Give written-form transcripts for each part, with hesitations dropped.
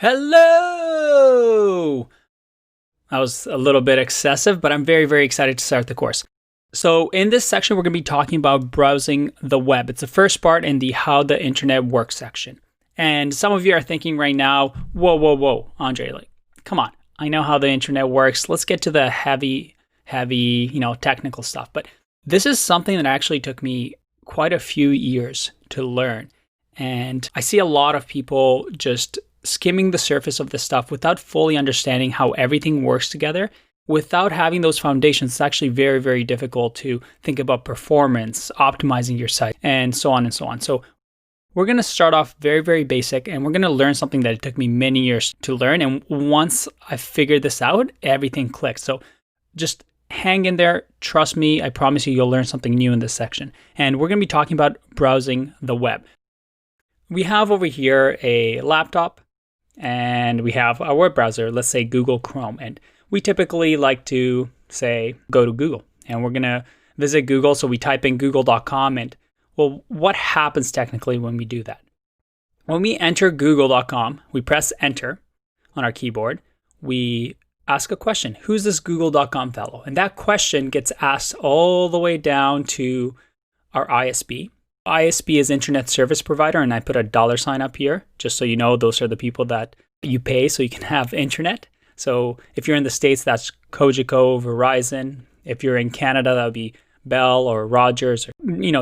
Hello! That was a little bit excessive, but I'm very, very excited to start the course. So in this section, we're going to be talking about browsing the web. It's the first part in the how the internet works section. And some of you are thinking right now, whoa, Andre, like, come on. I know how the internet works. Let's get to the heavy, technical stuff. But this is something that actually took me quite a few years to learn. And I see a lot of people just skimming the surface of this stuff without fully understanding how everything works together. Without having those foundations, it's actually very, very difficult to think about performance, optimizing your site, and so on and so on. So we're going to start off very, very basic, and we're going to learn something that it took me many years to learn. And once I figured this out, everything clicked. So just hang in there. Trust me. I promise you'll learn something new in this section. And we're going to be talking about browsing the web. We have over here a laptop, and we have a web browser, let's say Google Chrome. And we typically like to say, go to Google, and we're going to visit Google. So we type in google.com, and well, what happens technically when we do that? When we enter google.com, we press enter on our keyboard. We ask a question. Who's this google.com fellow? And that question gets asked all the way down to our ISP. ISP is Internet Service Provider, and I put a $sign up here, just so you know those are the people that you pay so you can have internet. So if you're in the States, that's Cogeco, Verizon. If you're in Canada, that would be Bell or Rogers. Or,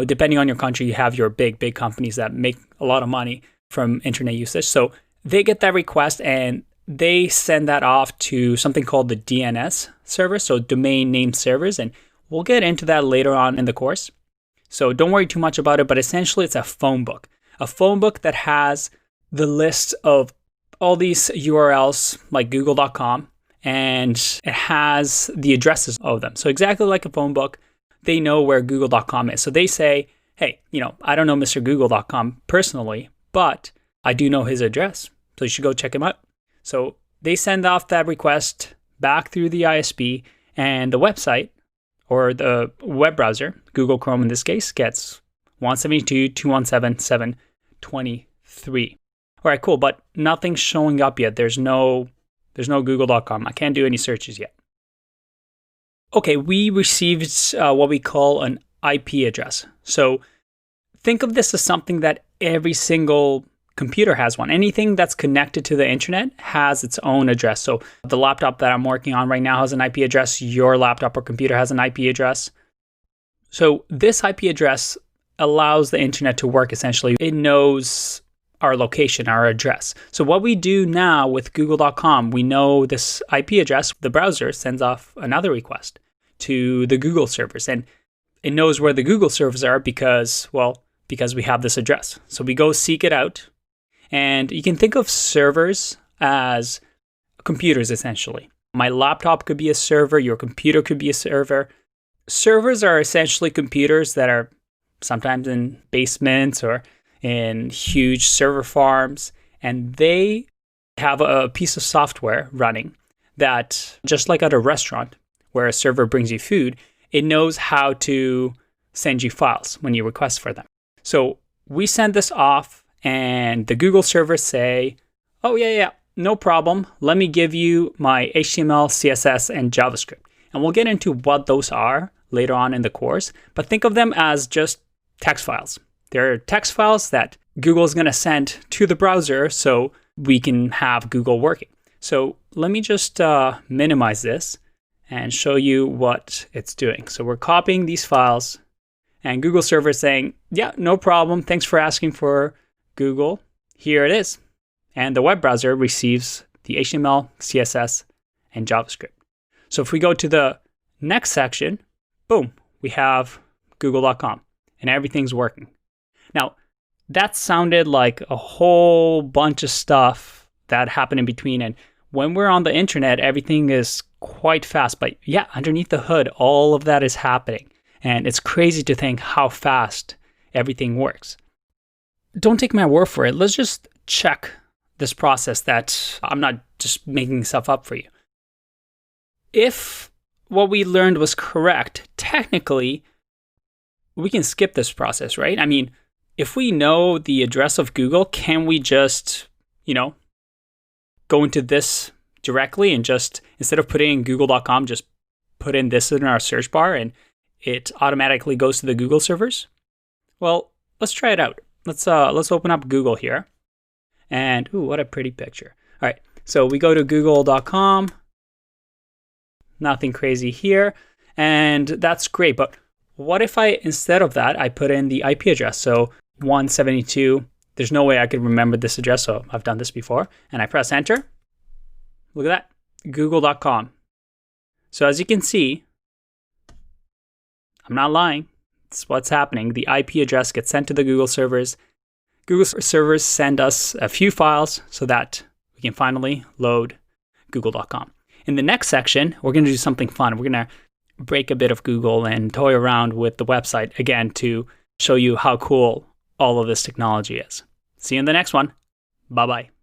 depending on your country, you have your big companies that make a lot of money from internet usage. So they get that request and they send that off to something called the DNS server, so domain name servers. And we'll get into that later on in the course. So don't worry too much about it, but essentially it's a phone book that has the list of all these URLs like google.com, and it has the addresses of them. So exactly like a phone book, they know where google.com is. So they say, hey, I don't know Mr. Google.com personally, but I do know his address. So you should go check him out. So they send off that request back through the ISP, and the website or the web browser, Google Chrome in this case, gets 172.217.723. All right, cool, but nothing's showing up yet. There's no google.com. I can't do any searches yet. Okay, we received what we call an IP address. So think of this as something that every single computer has one. Anything that's connected to the internet has its own address. So the laptop that I'm working on right now has an IP address. Your laptop or computer has an IP address. So this IP address allows the internet to work essentially. It knows our location, our address. So what we do now with google.com, we know this IP address. The browser sends off another request to the Google servers, and it knows where the Google servers are because we have this address. So we go seek it out. And you can think of servers as computers, essentially. My laptop could be a server. Your computer could be a server. Servers are essentially computers that are sometimes in basements or in huge server farms. And they have a piece of software running that, just like at a restaurant where a server brings you food, it knows how to send you files when you request for them. So we send this off, and the Google servers say, oh, yeah, no problem. Let me give you my HTML, CSS, and JavaScript. And we'll get into what those are later on in the course. But think of them as just text files. They're text files that Google is going to send to the browser so we can have Google working. So let me just minimize this and show you what it's doing. So we're copying these files, and Google server is saying, yeah, no problem. Thanks for asking for Google. Here it is. And the web browser receives the HTML, CSS, and JavaScript. So if we go to the next section, boom, we have google.com, and everything's working. Now, that sounded like a whole bunch of stuff that happened in between. And when we're on the internet, everything is quite fast. But yeah, underneath the hood, all of that is happening. And it's crazy to think how fast everything works. Don't take my word for it. Let's just check this process that I'm not just making stuff up for you. If what we learned was correct, technically, we can skip this process, right? I mean, if we know the address of Google, can we just, go into this directly and just, instead of putting in google.com, just put in this in our search bar and it automatically goes to the Google servers? Well, let's try it out. Let's open up Google here. And ooh, what a pretty picture. All right, so we go to google.com. Nothing crazy here. And that's great. But what if I, instead of that, I put in the IP address? So 172, there's no way I could remember this address. So I've done this before. And I press enter. Look at that, google.com. So as you can see, I'm not lying. It's what's happening. The IP address gets sent to the Google servers. Google servers send us a few files so that we can finally load google.com. In the next section, we're going to do something fun. We're going to break a bit of Google and toy around with the website again to show you how cool all of this technology is. See you in the next one. Bye-bye.